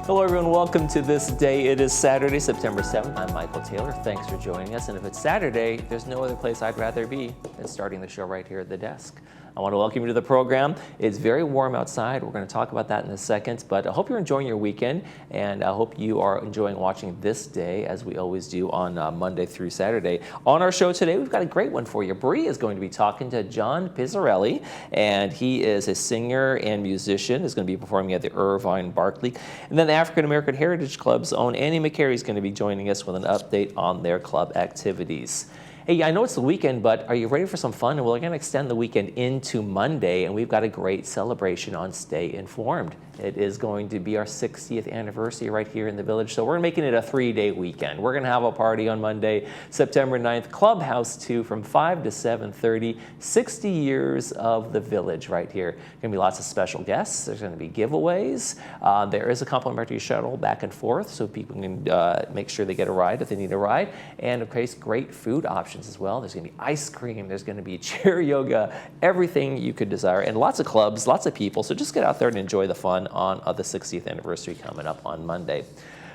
Hello everyone, welcome to This Day. It is Saturday, September 7th. I'm Michael Taylor. Thanks for joining us. And if it's Saturday, there's no other place I'd rather be than starting the show right here at the desk. I want to welcome you to the program. It's very warm outside. We're going to talk about that in a second, but I hope you're enjoying your weekend, and I hope you are enjoying watching This Day, as we always do on Monday through Saturday. On our show today, we've got a great one for you. Bree is going to be talking to John Pizzarelli, and he is a singer and musician. He's going to be performing at the Irvine Barkley. And then the African American Heritage Club's own Annie McCary is going to be joining us with an update on their club activities. Hey, I know it's the weekend, but are you ready for some fun? And we're going to extend the weekend into Monday, and we've got a great celebration on Stay Informed. It is going to be our 60th anniversary right here in the village, so we're making it a 3-day weekend. We're going to have a party on Monday, September 9th, Clubhouse 2 from 5 to 7:30, 60 years of the village right here. Going to be lots of special guests. There's going to be giveaways. There is a complimentary shuttle back and forth, so people can make sure they get a ride if they need a ride. And of course, great food options as well. There's going to be ice cream. There's going to be chair yoga, everything you could desire, and lots of clubs, lots of people. So just get out there and enjoy the fun on the 60th anniversary coming up on Monday.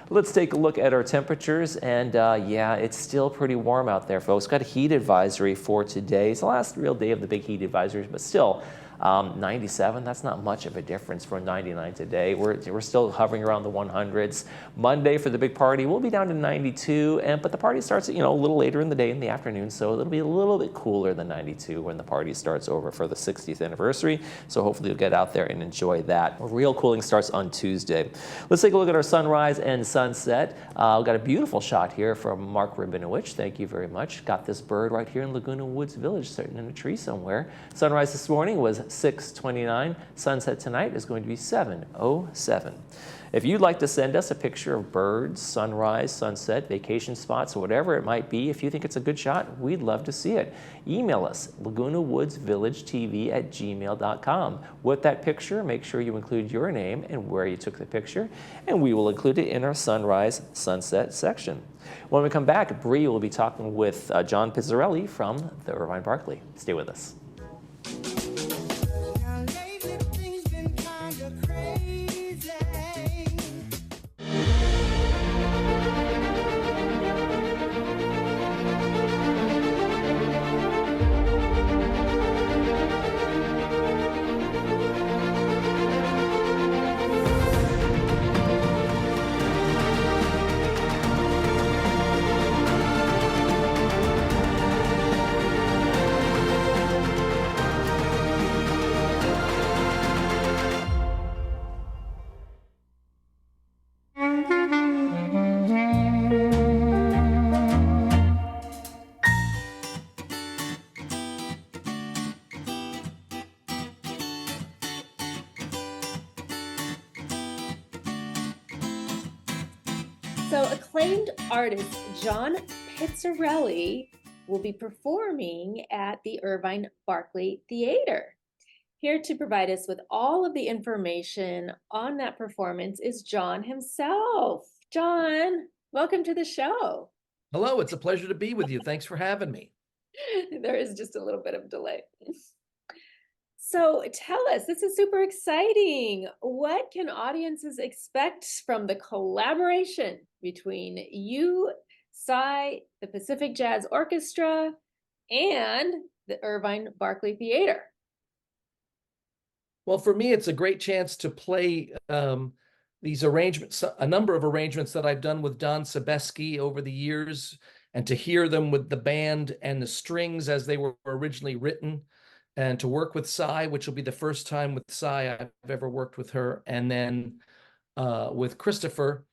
Let's take a look at our temperatures, and yeah, it's still pretty warm out there, folks. Got a heat advisory for today. It's the last real day of the big heat advisories, but still, 97, that's not much of a difference from 99 today. We're still hovering around the 100s. Monday for the big party, we'll be down to 92, but the party starts, a little later in the day in the afternoon, so it'll be a little bit cooler than 92 when the party starts over for the 60th anniversary. So hopefully you'll get out there and enjoy that. Real cooling starts on Tuesday. Let's take a look at our sunrise and sunset. We've got a beautiful shot here from Mark Rabinowitz. Thank you very much. Got this bird right here in Laguna Woods Village, sitting in a tree somewhere. Sunrise this morning was 6:29. Sunset tonight is going to be 7:07. If you'd like to send us a picture of birds, sunrise, sunset, vacation spots, or whatever it might be, if you think it's a good shot, we'd love to see it. Email us, lagunawoodsvillagetv@gmail.com. With that picture, make sure you include your name and where you took the picture, and we will include it in our sunrise, sunset section. When we come back, Bree will be talking with John Pizzarelli from the Irvine Barkley. Stay with us. So acclaimed artist John Pizzarelli will be performing at the Irvine Barkley Theater. Here to provide us with all of the information on that performance is John himself. John, welcome to the show. Hello, it's a pleasure to be with you. Thanks for having me. There is just a little bit of delay. So tell us, this is super exciting. What can audiences expect from the collaboration between you, Cy, the Pacific Jazz Orchestra, and the Irvine Barkley Theater? Well, for me, it's a great chance to play these arrangements, a number of arrangements that I've done with Don Sebeski over the years, and to hear them with the band and the strings as they were originally written, and to work with Cy, which will be the first time with Cy I've ever worked with her. And then with Christopher,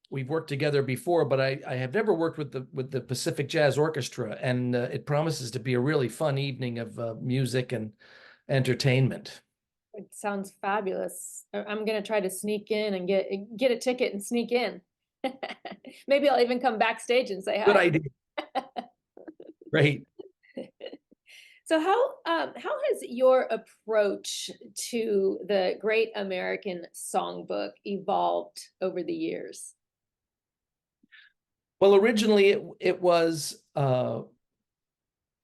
we've worked together before, but I have never worked with the Pacific Jazz Orchestra, and it promises to be a really fun evening of music and entertainment. It sounds fabulous. I'm going to try to sneak in and get a ticket and sneak in. Maybe I'll even come backstage and say hi. Good idea. Great. So how has your approach to the Great American Songbook evolved over the years? Well, originally it was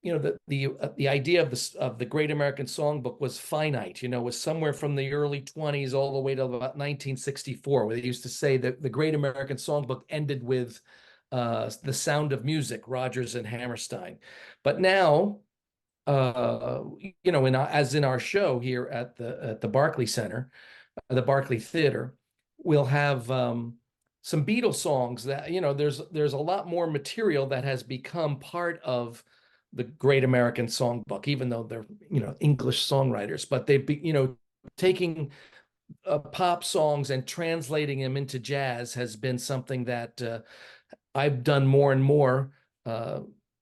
the idea of the Great American Songbook was finite, was somewhere from the early 20s all the way to about 1964, where they used to say that the Great American Songbook ended with The Sound of Music, Rodgers and Hammerstein. But now, as in our show here at the Barclay Center, the Barclay Theater, we'll have some Beatles songs that, there's a lot more material that has become part of the Great American Songbook, even though they're, English songwriters, but they've been, taking pop songs and translating them into jazz has been something that I've done more and more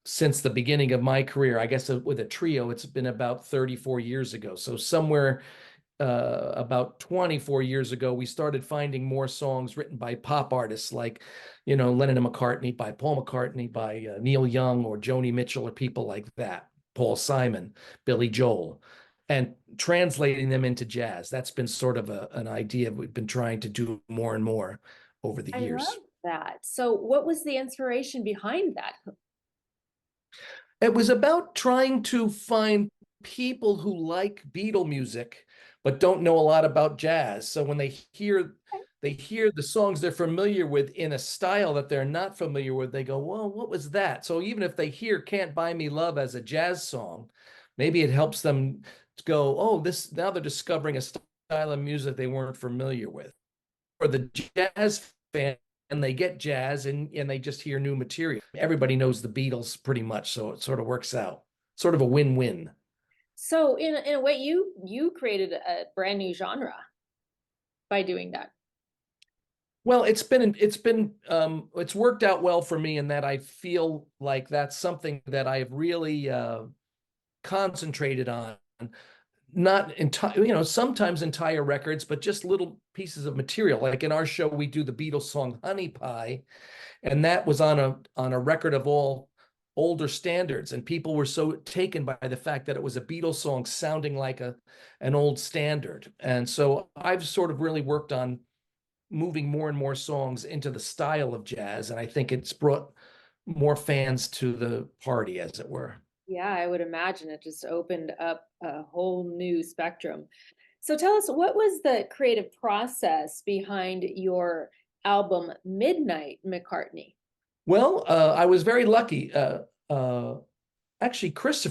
since the beginning of my career. I guess with a trio, it's been about 34 years ago. So somewhere about 24 years ago, we started finding more songs written by pop artists like, Lennon and McCartney, by Paul McCartney, by Neil Young or Joni Mitchell or people like that, Paul Simon, Billy Joel, and translating them into jazz. That's been sort of an idea we've been trying to do more and more over the I years. love that. So what was the inspiration behind that? It was about trying to find people who like Beatle music but don't know a lot about jazz. So when they hear the songs they're familiar with in a style that they're not familiar with, they go, "Well, what was that?" So even if they hear "Can't Buy Me Love" as a jazz song, maybe it helps them to go, "Oh, this now they're discovering a style of music they weren't familiar with." For the jazz fan, and they get jazz and they just hear new material. Everybody knows the Beatles pretty much, so it sort of works out. Sort of a win-win. So in a way, you created a brand new genre by doing that. Well, it's worked out well for me in that I feel like that's something that I've really concentrated on. Not entire, sometimes entire records, but just little pieces of material. Like in our show, we do the Beatles song "Honey Pie," and that was on a record of all older standards, and people were so taken by the fact that it was a Beatles song sounding like an old standard. And so I've sort of really worked on moving more and more songs into the style of jazz, and I think it's brought more fans to the party, as it were. Yeah, I would imagine it just opened up a whole new spectrum. So tell us, what was the creative process behind your album Midnight McCartney? Well, I was very lucky. Actually, Chris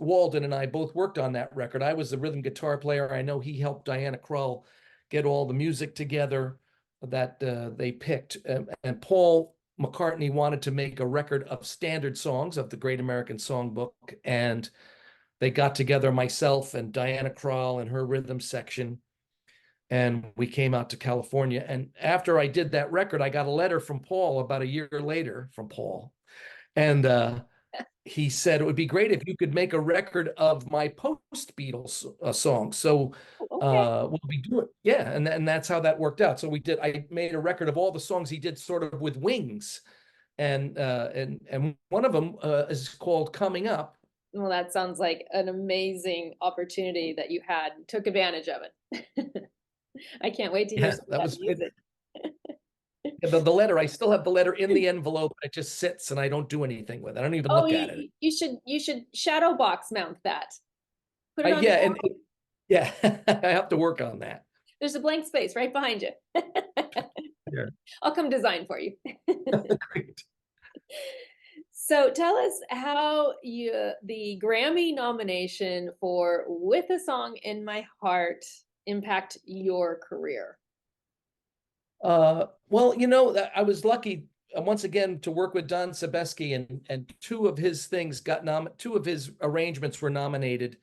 Walden and I both worked on that record. I was the rhythm guitar player. I know he helped Diana Krall get all the music together that they picked. And Paul McCartney wanted to make a record of standard songs of the Great American Songbook. And they got together, myself and Diana Krall and her rhythm section, and we came out to California. And after I did that record, I got a letter from Paul about a year later from Paul. And he said it would be great if you could make a record of my post-Beatles songs. So Okay. we'll be doing, yeah, and that's how that worked out. So I made a record of all the songs he did sort of with wings. And one of them is called "Coming Up." Well, that sounds like an amazing opportunity that you had. Took advantage of it. I can't wait to hear Yeah, some of that that was music. the letter. I still have the letter in the envelope. It just sits, and I don't do anything with it. I don't even Oh, look at it. you should shadow box mount that. Put it on the Yeah, wall. yeah, I have to work on that. There's a blank space right behind you. Yeah. I'll come design for you. Great. So tell us how the Grammy nomination for "With a Song in My Heart" impact your career. Well, I was lucky once again to work with Don Sebesky, and two of his arrangements were nominated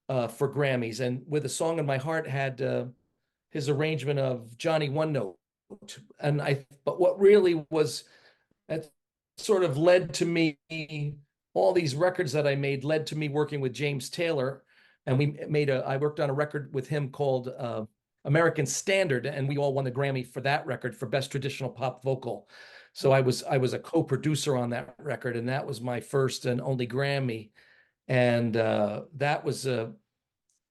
for Grammys, and "With a Song in My Heart" had his arrangement of Johnny One Note, but what really was that sort of led to me, all these records that I made led to me working with James Taylor, and I worked on a record with him called American Standard, and we all won the Grammy for that record for Best Traditional Pop Vocal. So I was a co-producer on that record, and that was my first and only Grammy. And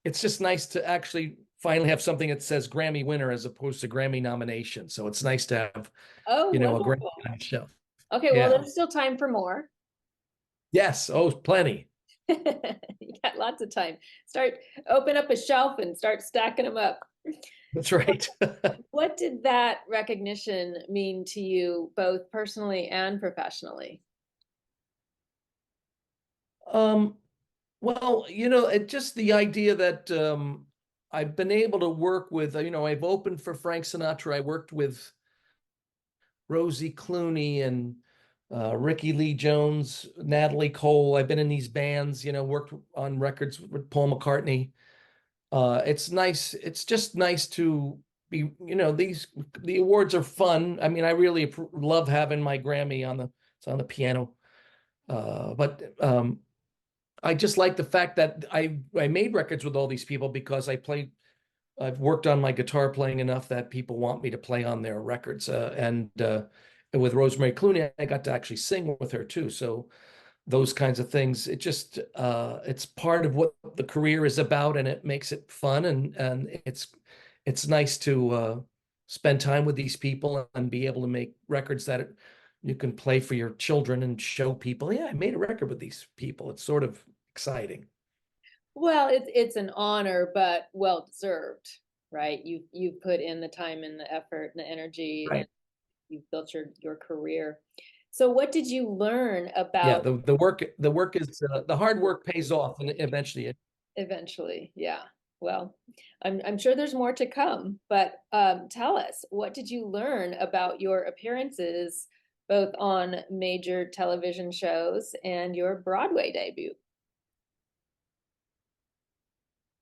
it's just nice to actually finally have something that says Grammy winner as opposed to Grammy nomination. So it's nice to have, Oh, a Grammy wonderful. on the shelf. Okay, well, Yeah. there's still time for more. Yes, oh, plenty. You got lots of time. Open up a shelf and start stacking them up. That's right. What did that recognition mean to you, both personally and professionally? Um, well, it just the idea that I've been able to work with, I've opened for Frank Sinatra. I worked with Rosie Clooney and Ricky Lee Jones, Natalie Cole. I've been in these bands, worked on records with Paul McCartney. It's nice. It's just nice to be, the awards are fun. I mean, I really love having my Grammy it's on the piano. But I just like the fact that I made records with all these people because I've worked on my guitar playing enough that people want me to play on their records. And with Rosemary Clooney, I got to actually sing with her too. So those kinds of things, it's part of what the career is about, and it makes it fun. And it's nice to spend time with these people and be able to make records that you can play for your children and show people, yeah, I made a record with these people. It's sort of exciting. Well, it's an honor, but well deserved, right? You've put in the time and the effort and the energy, and Right. you've built your career. So what did you learn Yeah, about the work is the hard work pays off, and eventually eventually? Yeah. Well, I'm sure there's more to come, but tell us, what did you learn about your appearances both on major television shows and your Broadway debut?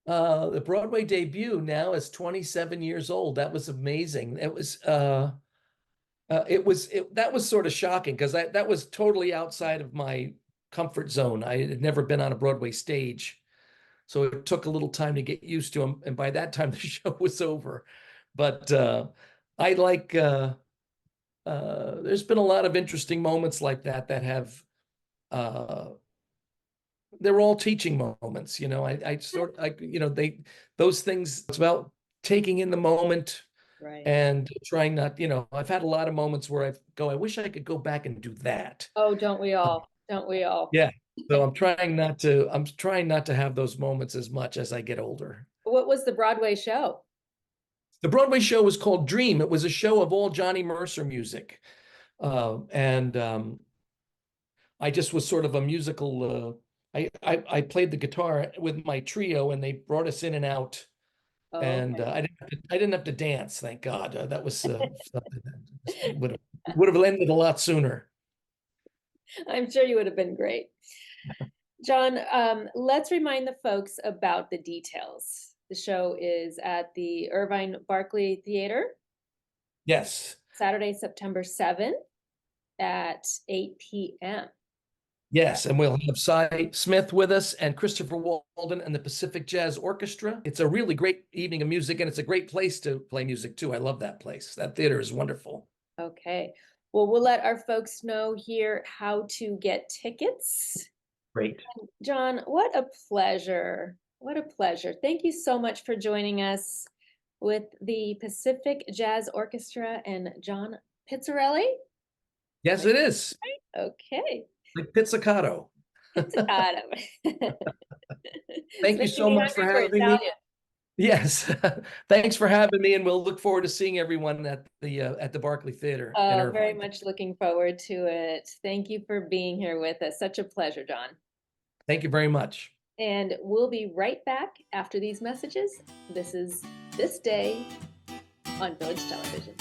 the Broadway debut now is 27 years old. That was amazing. That was sort of shocking because that was totally outside of my comfort zone. I had never been on a Broadway stage, so it took a little time to get used to them. And by that time, the show was over. But I like. There's been a lot of interesting moments like that have. They're all teaching moments. Those things. It's about taking in the moment Right. and trying not, I've had a lot of moments where I wish I could go back and do that. Oh, don't we all? Don't we all? Yeah. So I'm trying not to have those moments as much as I get older. What was the Broadway show? The Broadway show was called Dream. It was a show of all Johnny Mercer music. And I just was sort of a musical, I played the guitar with my trio, and they brought us in and out. Oh, And okay. I didn't have to dance, thank God. That was something that would have ended a lot sooner. I'm sure you would have been great. John, let's remind the folks about the details. The show is at the Irvine Barclay Theater, Yes, Saturday, September 7th at 8 p.m. yes, and we'll have Cy Smith with us and Christopher Walden and the Pacific Jazz Orchestra. It's a really great evening of music, and it's a great place to play music too. I love that place. That theater is wonderful. Okay. Well, we'll let our folks know here how to get tickets. Great. John, what a pleasure. What a pleasure. Thank you so much for joining us with the Pacific Jazz Orchestra and John Pizzarelli. Yes, it is. Okay. Like pizzicato. Pizzicato. Thank you so much for having me. Yes. Thanks for having me, and we'll look forward to seeing everyone at the Barclay Theater in Irvine. Very much looking forward to it. Thank you for being here with us. Such a pleasure, John. Thank you very much. And we'll be right back after these messages. This is This Day on Village Television.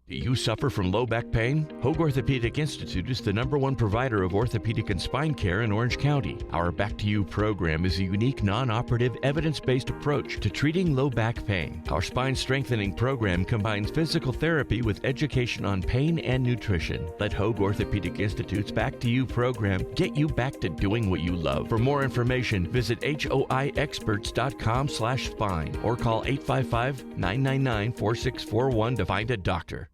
Do you suffer from low back pain? Hoag Orthopedic Institute is the #1 provider of orthopedic and spine care in Orange County. Our Back to You program is a unique, non-operative, evidence-based approach to treating low back pain. Our spine strengthening program combines physical therapy with education on pain and nutrition. Let Hoag Orthopedic Institute's Back to You program get you back to doing what you love. For more information, visit hoiexperts.com/spine or call 855-999-4641 to find a doctor.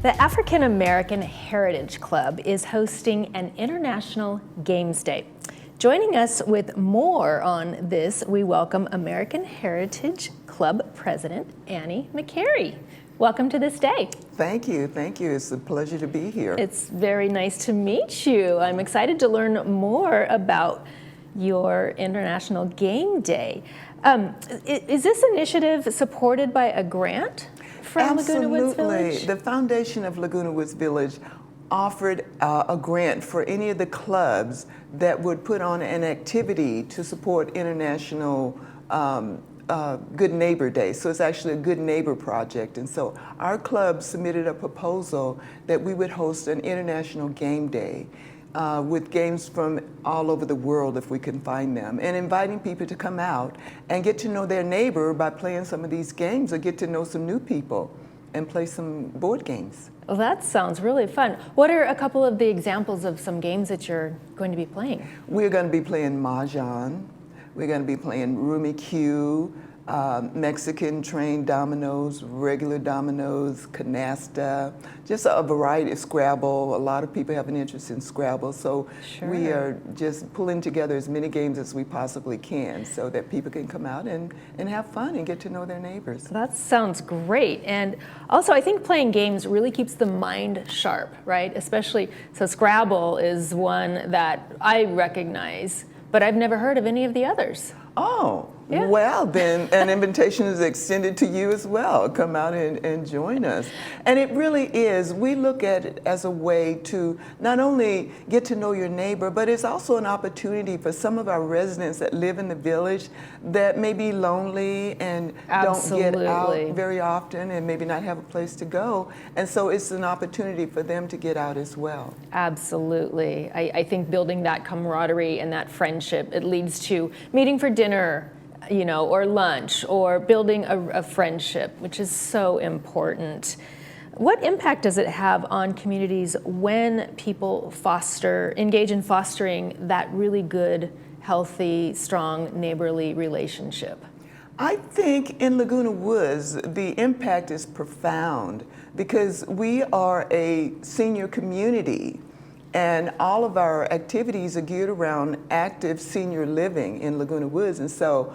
The African American Heritage Club is hosting an International Games Day. Joining us with more on this, we welcome American Heritage Club President Annie McCary. Welcome to This Day. Thank you. It's a pleasure to be here. It's very nice to meet you. I'm excited to learn more about your International Game Day. Is this initiative supported by a grant from Laguna Woods Village? Absolutely. The foundation of Laguna Woods Village offered a grant for any of the clubs that would put on an activity to support International Good Neighbor Day. So it's actually a Good Neighbor project. And so our club submitted a proposal that we would host an International Game Day with games from all over the world if we can find them, and inviting people to come out and get to know their neighbor by playing some of these games, or get to know some new people and play some board games. Well, that sounds really fun. What are a couple of the examples of some games that you're going to be playing? We're going to be playing Mahjong. We're going to be playing Rumi Q, Mexican trained dominoes, regular dominoes, canasta, just a variety of Scrabble. A lot of people have an interest in Scrabble, so we are just pulling together as many games as we possibly can so that people can come out and have fun and get to know their neighbors. That sounds great. And also, I think playing games really keeps the mind sharp, right? Especially, so Scrabble is one that I recognize, but I've never heard of any of the others. Oh, yeah. Well, then an invitation is extended to you as well. Come out and join us. And it really is, we look at it as a way to not only get to know your neighbor, but it's also an opportunity for some of our residents that live in the village that may be lonely and don't get out very often and maybe not have a place to go. And so it's an opportunity for them to get out as well. Absolutely. I think building that camaraderie and that friendship, it leads to meeting for dinner, you know, or lunch, or building a friendship, which is so important. What impact does it have on communities when people engage in fostering that really good, healthy, strong, neighborly relationship? I think in Laguna Woods, the impact is profound because we are a senior community. And all of our activities are geared around active senior living in Laguna Woods. And so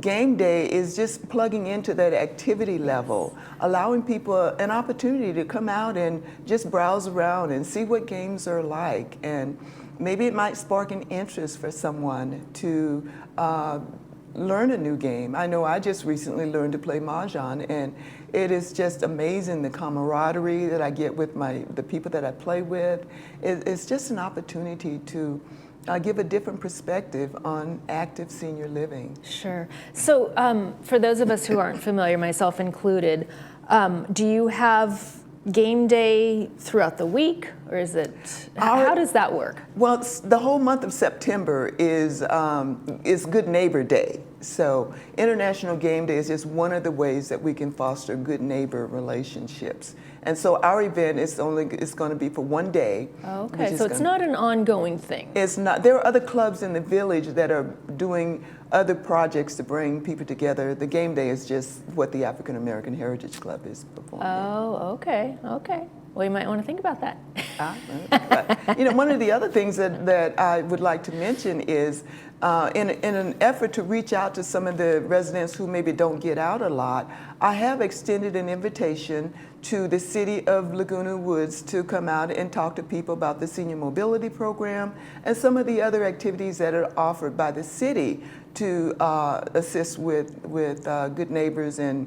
Game Day is just plugging into that activity level, allowing people an opportunity to come out and just browse around and see what games are like. And maybe it might spark an interest for someone to learn a new game. I know I just recently learned to play Mahjong, and it is just amazing, the camaraderie that I get with the people that I play with. It's just an opportunity to give a different perspective on active senior living. Sure. So for those of us who aren't familiar, myself included, do you have game day throughout the week, or is it, how does that work? Well, the whole month of September is Good Neighbor Day. So International Game Day is just one of the ways that we can foster good neighbor relationships. And so our event is going to be for one day. Okay, so it's not an ongoing thing. It's not. There are other clubs in the village that are doing other projects to bring people together. The game day is just what the African American Heritage Club is performing. Oh, okay. Well, you might want to think about that. You know, one of the other things that I would like to mention is in an effort to reach out to some of the residents who maybe don't get out a lot, I have extended an invitation to the city of Laguna Woods to come out and talk to people about the senior mobility program and some of the other activities that are offered by the city to assist with good neighbors and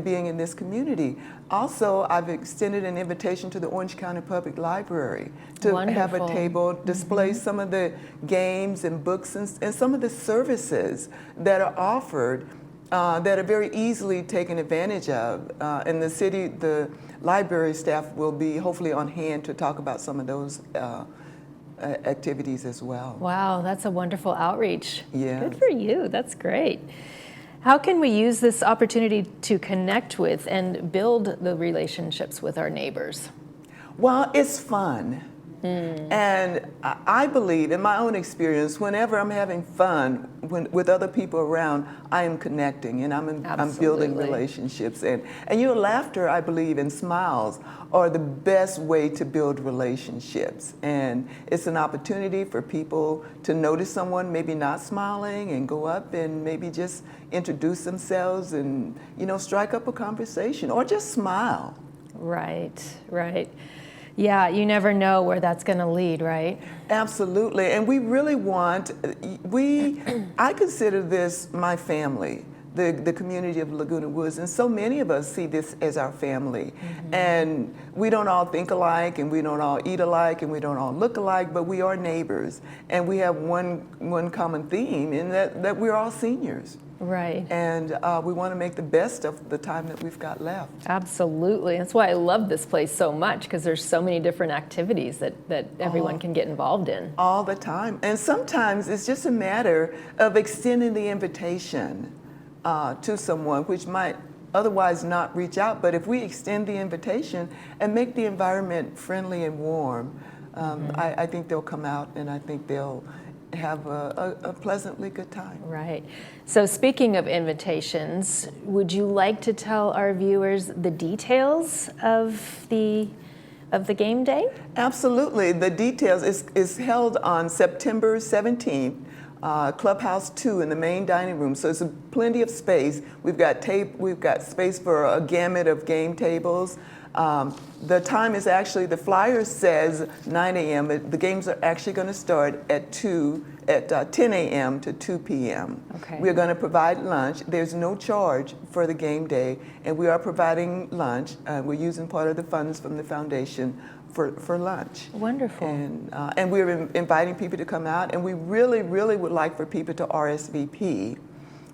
being in this community. Also, I've extended an invitation to the Orange County Public Library to have a table, display some of the games and books and some of the services that are offered that are very easily taken advantage of. And the library staff will be hopefully on hand to talk about some of those activities as well. Wow, that's a wonderful outreach. Yeah. Good for you, that's great. How can we use this opportunity to connect with and build the relationships with our neighbors? Well, it's fun. And I believe, in my own experience, whenever I'm having fun with other people around, I am connecting and I'm building Absolutely. relationships. And laughter, I believe, and smiles are the best way to build relationships. And it's an opportunity for people to notice someone maybe not smiling and go up and maybe just introduce themselves and, strike up a conversation or just smile. Right, right. Yeah, you never know where that's going to lead, right? Absolutely, and we really want, I consider this my family, the community of Laguna Woods, and so many of us see this as our family. And we don't all think alike, and we don't all eat alike, and we don't all look alike, but we are neighbors, and we have one common theme in that we're all seniors. Right. And we want to make the best of the time that we've got left. Absolutely. That's why I love this place so much, because there's so many different activities that everyone can get involved in. All the time. And sometimes it's just a matter of extending the invitation to someone, which might otherwise not reach out. But if we extend the invitation and make the environment friendly and warm, I think they'll come out, and I think they'll have a pleasantly good time. Right. So speaking of invitations, would you like to tell our viewers the details of the game day? Absolutely. The details is held on September 17th. Clubhouse 2 in the main dining room, so it's plenty of space. We've got space for a gamut of game tables. The time is actually, the flyer says 9 a.m. The games are actually going to start at 10 a.m. to 2 p.m. Okay. We're going to provide lunch. There's no charge for the game day, and we are providing lunch. We're using part of the funds from the foundation for lunch. Wonderful. And we're inviting people to come out, and we really, really would like for people to RSVP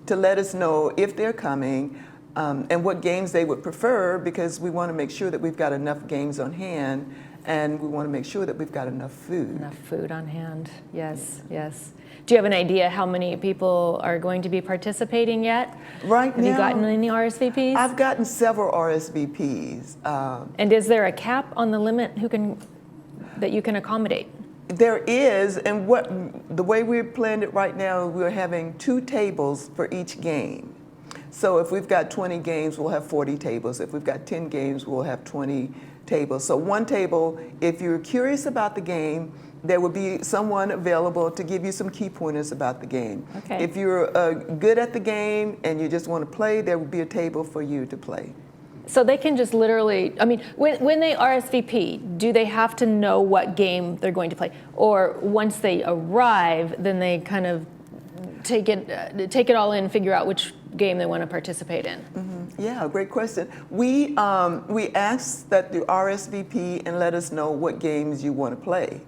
to let us know if they're coming and what games they would prefer, because we want to make sure that we've got enough games on hand, and we want to make sure that we've got enough food. Enough food on hand. Yes, yes. Do you have an idea how many people are going to be participating yet? Right now, have you gotten any RSVPs? I've gotten several RSVPs. And is there a cap on the limit that you can accommodate? There is, and the way we're planned it right now, we're having 2 tables for each game. So if we've got 20 games, we'll have 40 tables. If we've got 10 games, we'll have 20 tables. So one table, if you're curious about the game, there will be someone available to give you some key pointers about the game. Okay. If you're good at the game and you just want to play, there will be a table for you to play. So they can just literally, I mean, when they RSVP, do they have to know what game they're going to play? Or once they arrive, then they kind of take it all in, figure out which game they want to participate in? Mm-hmm. Yeah, great question. We ask that you RSVP and let us know what games you want to play.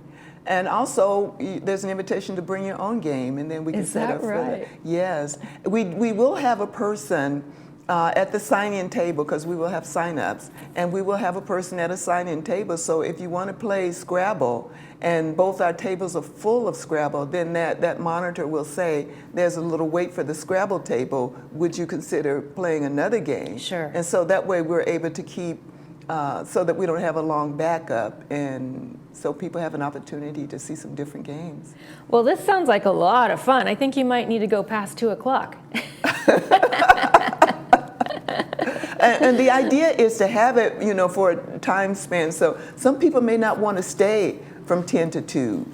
And also, there's an invitation to bring your own game, and then we can set up for that. Yes. We will have a person at the sign-in table, because we will have sign-ups, and we will have a person at a sign-in table. So if you want to play Scrabble, and both our tables are full of Scrabble, then that monitor will say, there's a little wait for the Scrabble table. Would you consider playing another game? Sure. And so that way we're able to keep, so that we don't have a long backup, and so people have an opportunity to see some different games. Well, this sounds like a lot of fun. I think you might need to go past 2 o'clock. And the idea is to have it, for a time span. So some people may not want to stay from 10 to 2.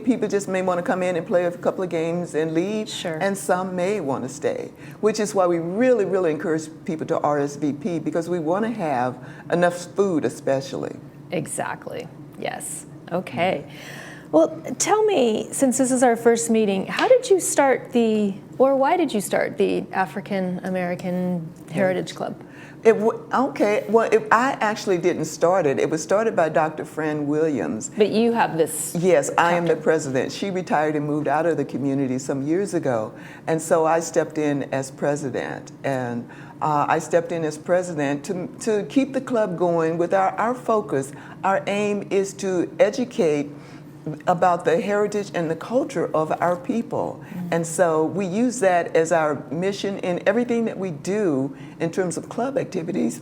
People just may want to come in and play a couple of games and leave. Sure. And some may want to stay, which is why we really, really encourage people to RSVP, because we want to have enough food, especially. Exactly. Yes. Okay. Well, tell me, since this is our first meeting, why did you start the African American Heritage Club? I actually didn't start it. It was started by Dr. Fran Williams. But you have this. Yes, I am the president. She retired and moved out of the community some years ago. And so I stepped in as president. And I stepped in as president to keep the club going with our focus. Our aim is to educate about the heritage and the culture of our people. And so we use that as our mission in everything that we do in terms of club activities.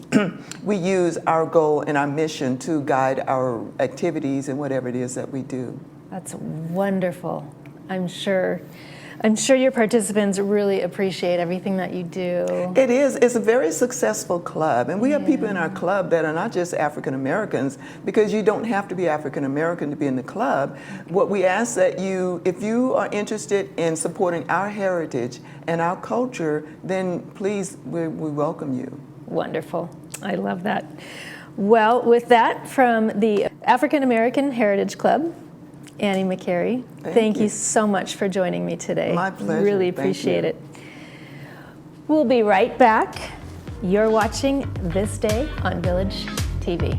We use our goal and our mission to guide our activities and whatever it is that we do. That's wonderful. I'm sure your participants really appreciate everything that you do. It is. It's a very successful club. And we have people in our club that are not just African Americans, because you don't have to be African American to be in the club. What we ask that if you are interested in supporting our heritage and our culture, then please, we welcome you. Wonderful. I love that. Well, with that, from the African American Heritage Club, Annie McCary, thank you so much for joining me today. My pleasure. Really appreciate it. We'll be right back. You're watching This Day on Village TV.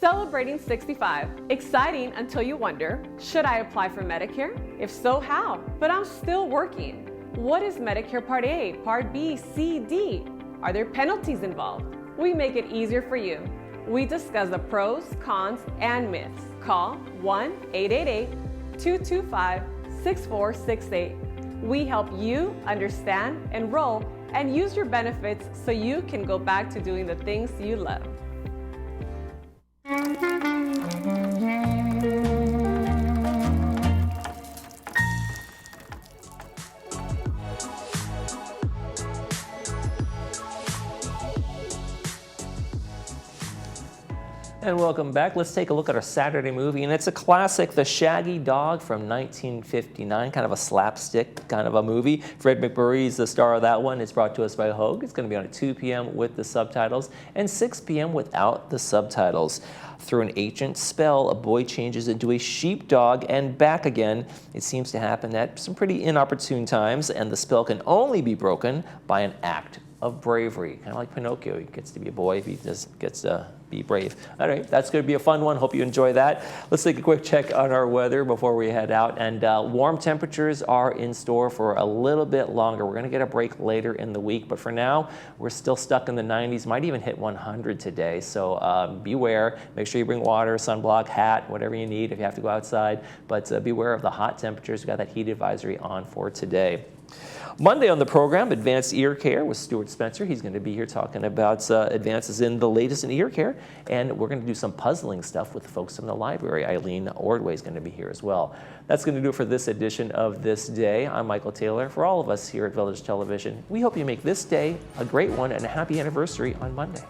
Celebrating 65. Exciting until you wonder, should I apply for Medicare? If so, how? But I'm still working. What is Medicare Part A, Part B, C, D? Are there penalties involved? We make it easier for you. We discuss the pros, cons, and myths. Call 1-888-225-6468. We help you understand, enroll, and use your benefits so you can go back to doing the things you love. And welcome back. Let's take a look at our Saturday movie, and it's a classic, The Shaggy Dog from 1959, kind of a slapstick kind of a movie. Fred MacMurray is the star of that one. It's brought to us by Hogue. It's going to be on at 2 p.m. with the subtitles and 6 p.m. without the subtitles. Through an ancient spell, a boy changes into a sheepdog and back again. It seems to happen at some pretty inopportune times, and the spell can only be broken by an act of bravery. Kind of like Pinocchio. He gets to be a boy if he just gets to be brave. All right, that's going to be a fun one. Hope you enjoy that. Let's take a quick check on our weather before we head out. And warm temperatures are in store for a little bit longer. We're going to get a break later in the week, but for now, we're still stuck in the 90s. Might even hit 100 today. So beware. Make sure you bring water, sunblock, hat, whatever you need if you have to go outside. But beware of the hot temperatures. We've got that heat advisory on for today. Monday on the program, Advanced Ear Care with Stuart Spencer. He's going to be here talking about advances in the latest in ear care. And we're going to do some puzzling stuff with the folks from the library. Eileen Ordway is going to be here as well. That's going to do it for this edition of This Day. I'm Michael Taylor. For all of us here at Village Television, we hope you make this day a great one and a happy anniversary on Monday.